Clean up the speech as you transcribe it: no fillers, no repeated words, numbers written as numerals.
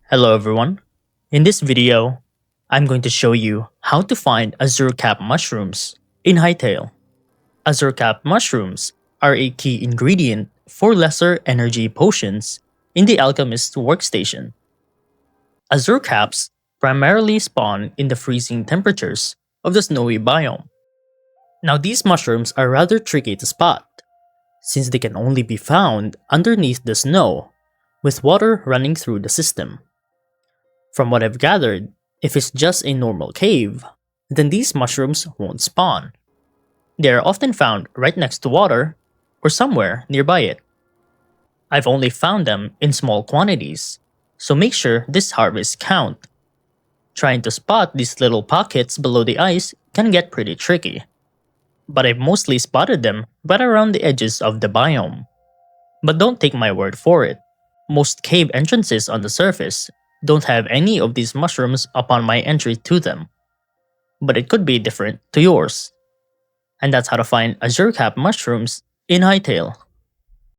Hello everyone. In this video, I'm going to show you how to find Azure cap mushrooms in Hytale. Azure cap mushrooms are a key ingredient for lesser energy potions in the alchemist's workstation. Azure caps primarily spawn in the freezing temperatures of the snowy biome. Now these mushrooms are rather tricky to spot, since they can only be found underneath the snow, with water running through the system. From what I've gathered, if it's just a normal cave, then these mushrooms won't spawn. They are often found right next to water or somewhere nearby it. I've only found them in small quantities, so make sure this harvest count. Trying to spot these little pockets below the ice can get pretty tricky, but I've mostly spotted them right around the edges of the biome. But don't take my word for it. Most cave entrances on the surface don't have any of these mushrooms upon my entry to them. But it could be different to yours. And that's how to find Azure cap mushrooms in Hytale.